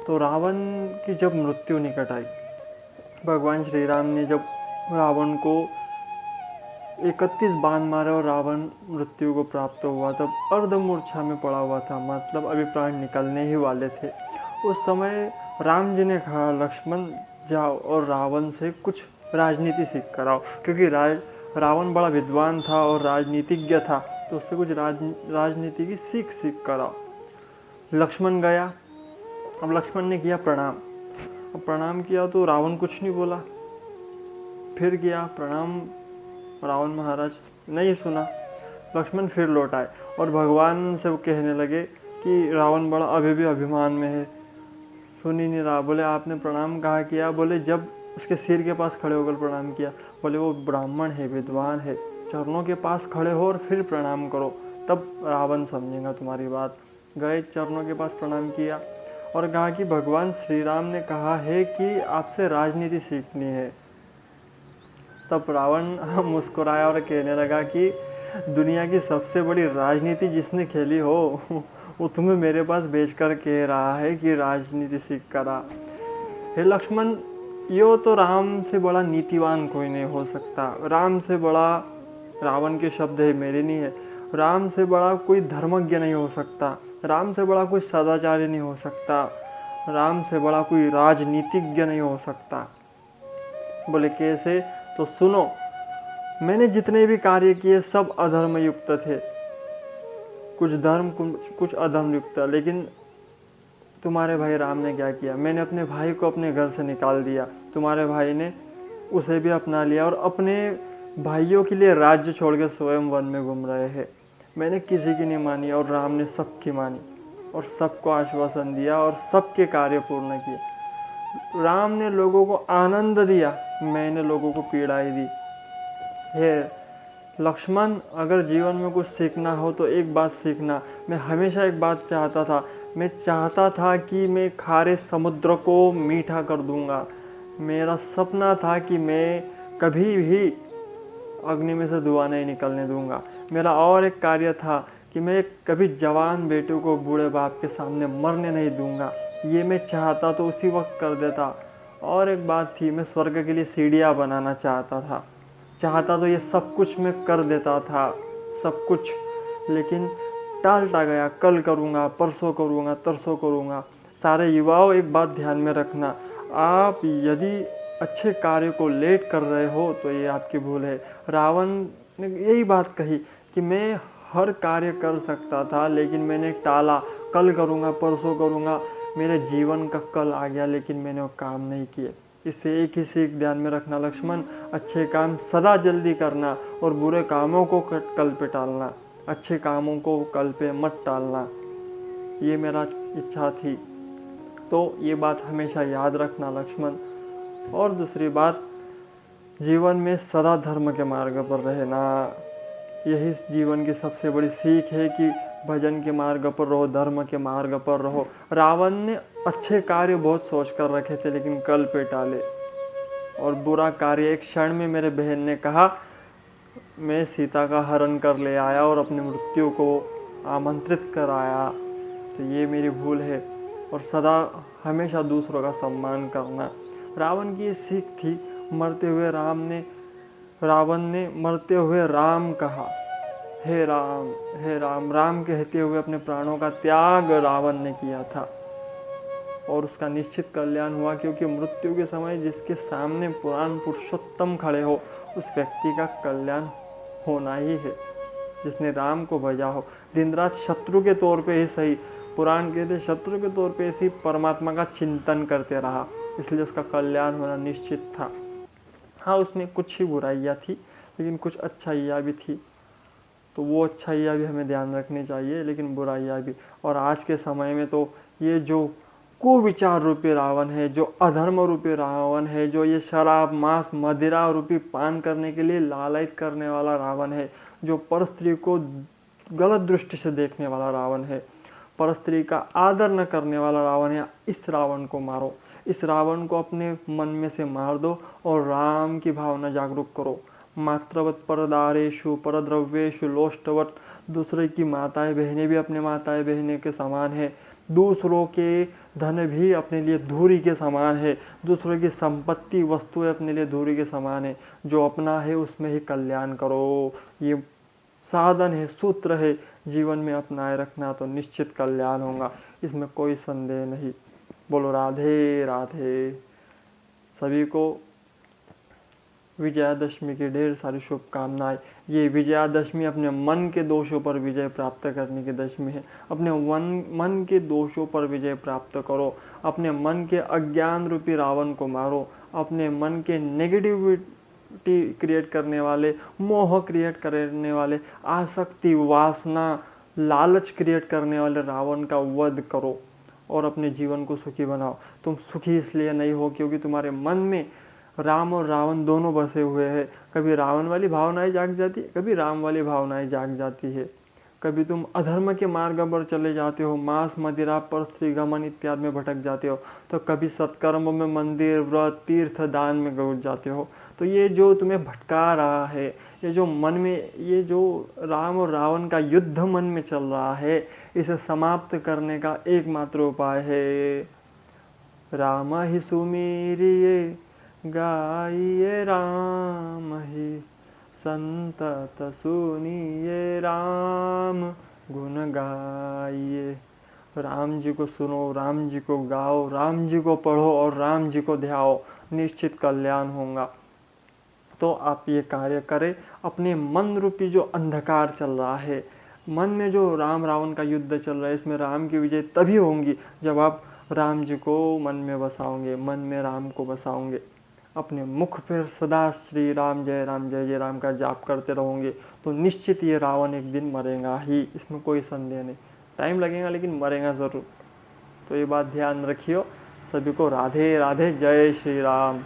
तो रावण की जब मृत्यु निकट आई, भगवान श्री राम ने जब रावण को 31 बाण मारे और रावण मृत्यु को प्राप्त हुआ, तब अर्धमूर्छा में पड़ा हुआ था, मतलब अभी प्राण निकलने ही वाले थे। उस समय राम जी ने कहा, लक्ष्मण जाओ और रावण से कुछ राजनीति सीख कर आओ, क्योंकि रावण बड़ा विद्वान था और राजनीतिज्ञ था, तो उससे कुछ राजनीति की सीख कर आओ। लक्ष्मण गया। अब लक्ष्मण ने किया प्रणाम। अब प्रणाम किया तो रावण कुछ नहीं बोला। फिर किया प्रणाम, रावण महाराज नहीं सुना। लक्ष्मण फिर लौट आए और भगवान से वो कहने लगे कि रावण बड़ा अभी भी अभिमान में है, सुन ही नहीं रहा। बोले आपने प्रणाम कहाँ किया? बोले जब उसके सिर के पास खड़े होकर प्रणाम किया। बोले वो ब्राह्मण है, विद्वान है, चरणों के पास खड़े हो और फिर प्रणाम करो, तब रावण समझेगा तुम्हारी बात। गए, चरणों के पास प्रणाम किया और कहा कि भगवान श्री राम ने कहा है कि आपसे राजनीति सीखनी है। तब रावण मुस्कुराया और कहने लगा कि दुनिया की सबसे बड़ी राजनीति जिसने खेली हो वो तुम्हें मेरे पास भेजकर कह रहा है कि राजनीति सीख कर आ। हे लक्ष्मण, यो तो राम से बड़ा नीतिवान कोई नहीं हो सकता। राम से बड़ा, रावण के शब्द है, मेरे नहीं है, राम से बड़ा कोई धर्मज्ञ नहीं हो सकता, राम से बड़ा कोई सदाचारी नहीं हो सकता, राम से बड़ा कोई राजनीतिज्ञ नहीं हो सकता। बोले कैसे? तो सुनो, मैंने जितने भी कार्य किए सब अधर्म युक्त थे, कुछ धर्म कुछ अधर्म युक्त, लेकिन तुम्हारे भाई राम ने क्या किया? मैंने अपने भाई को अपने घर से निकाल दिया, तुम्हारे भाई ने उसे भी अपना लिया और अपने भाइयों के लिए राज्य छोड़ के स्वयं वन में घूम रहे हैं। मैंने किसी की नहीं मानी और राम ने सबकी मानी और सबको आश्वासन दिया और सबके कार्य पूर्ण किए। राम ने लोगों को आनंद दिया, मैंने लोगों को पीड़ाई दी। हे लक्ष्मण, अगर जीवन में कुछ सीखना हो तो एक बात सीखना। मैं हमेशा एक बात चाहता था, मैं चाहता था कि मैं खारे समुद्र को मीठा कर दूंगा। मेरा सपना था कि मैं कभी भी अग्नि में से धुआं नहीं निकलने दूंगा। मेरा और एक कार्य था कि मैं कभी जवान बेटे को बूढ़े बाप के सामने मरने नहीं दूंगा। ये मैं चाहता तो उसी वक्त कर देता। और एक बात थी, मैं स्वर्ग के लिए सीढ़ियाँ बनाना चाहता तो ये सब कुछ मैं कर देता था, सब कुछ, लेकिन टालता गया। कल करूँगा, परसों करूँगा, तरसों करूँगा। सारे युवाओं एक बात ध्यान में रखना, आप यदि अच्छे कार्य को लेट कर रहे हो तो ये आपकी भूल है। रावण ने यही बात कही कि मैं हर कार्य कर सकता था लेकिन मैंने टाला, कल करूँगा, परसों करूँगा। मेरे जीवन का कल आ गया लेकिन मैंने वो काम नहीं किए। इससे एक ही सीख ध्यान में रखना लक्ष्मण, अच्छे काम सदा जल्दी करना और बुरे कामों को कल पे टालना, अच्छे कामों को कल पे मत टालना। ये मेरा इच्छा थी, तो ये बात हमेशा याद रखना लक्ष्मण। और दूसरी बात, जीवन में सदा धर्म के मार्ग पर रहना। यही जीवन की सबसे बड़ी सीख है कि भजन के मार्ग पर रहो, धर्म के मार्ग पर रहो। रावण ने अच्छे कार्य बहुत सोच कर रखे थे लेकिन कल पे टाले, और बुरा कार्य एक क्षण में मेरे बहन ने कहा मैं सीता का हरण कर ले आया और अपनी मृत्यु को आमंत्रित कर आया। तो ये मेरी भूल है। और सदा हमेशा दूसरों का सम्मान करना। रावण की ये सीख थी। मरते हुए रावण ने मरते हुए राम कहा, हे राम, हे राम। राम कहते हुए अपने प्राणों का त्याग रावण ने किया था और उसका निश्चित कल्याण हुआ, क्योंकि मृत्यु के समय जिसके सामने पुराण पुरुषोत्तम खड़े हो उस व्यक्ति का कल्याण होना ही है, जिसने राम को भजा हो। दिन रात शत्रु के तौर पे ही सही, पुराण कहते शत्रु के तौर पे ही परमात्मा का चिंतन करते रहा, इसलिए उसका कल्याण होना निश्चित था। हाँ, उसमें कुछ ही बुराइयाँ थी लेकिन कुछ अच्छाइयाँ भी थी, तो वो अच्छाइयाँ भी हमें ध्यान रखनी चाहिए, लेकिन बुराइयाँ भी। और आज के समय में तो ये जो कुविचार रूपी रावण है, जो अधर्म रूपी रावण है, जो ये शराब, मांस, मदिरा रूपी पान करने के लिए लालच करने वाला रावण है, जो परस्त्री को गलत दृष्टि से देखने वाला रावण है, परस्त्री का आदर न करने वाला रावण है, इस रावण को मारो। इस रावण को अपने मन में से मार दो और राम की भावना जागरूक करो। मात्रवत परदारेषु परद्रव्येषु लोष्टवत। दूसरे की माताएं बहनें भी अपने माताएं बहनें के समान है। दूसरों के धन भी अपने लिए धूरी के समान है, दूसरों की संपत्ति वस्तुएं अपने लिए धूरी के समान है। जो अपना है उसमें ही कल्याण करो। ये साधन है, सूत्र है, जीवन में अपनाए रखना तो निश्चित कल्याण होगा, इसमें कोई संदेह नहीं। बोलो राधे राधे। सभी को विजयादशमी की ढेर सारी शुभकामनाएं। ये विजयादशमी अपने मन के दोषों पर विजय प्राप्त करने की दशमी है। अपने मन के दोषों पर विजय प्राप्त करो। अपने मन के अज्ञान रूपी रावण को मारो। अपने मन के नेगेटिविटी क्रिएट करने वाले, मोह क्रिएट करने वाले, आसक्ति, वासना, लालच क्रिएट करने वाले रावण का वध करो और अपने जीवन को सुखी बनाओ। तुम सुखी इसलिए नहीं हो क्योंकि तुम्हारे मन में राम और रावण दोनों बसे हुए हैं। कभी रावण वाली भावनाएं जाग जाती है, कभी राम वाली भावनाएं जाग जाती है। कभी तुम अधर्म के मार्ग पर चले जाते हो, मांस मदिरा पर स्त्री गमन इत्यादि में भटक जाते हो, तो कभी सत्कर्मों में, मंदिर, व्रत, तीर्थ, दान में गौर जाते हो। तो ये जो तुम्हें भटका रहा है, ये जो मन में, ये जो राम और रावण का युद्ध मन में चल रहा है, इसे समाप्त करने का एकमात्र उपाय है राम ही सुमीरिये गाइए राम ही, संतत सुनिए राम गुण गाइए। राम जी को सुनो, राम जी को गाओ, राम जी को पढ़ो और राम जी को ध्याओ, निश्चित कल्याण होगा। तो आप ये कार्य करें। अपने मन रूपी जो अंधकार चल रहा है, मन में जो राम रावण का युद्ध चल रहा है, इसमें राम की विजय तभी होंगी जब आप राम जी को मन में बसाओगे, मन में राम को बसाओगे। अपने मुख पर सदा श्री राम जय जय राम का जाप करते रहोगे तो निश्चित ये रावण एक दिन मरेगा ही, इसमें कोई संदेह नहीं। टाइम लगेगा लेकिन मरेगा ज़रूर। तो ये बात ध्यान रखियो। सभी को राधे राधे, जय श्री राम।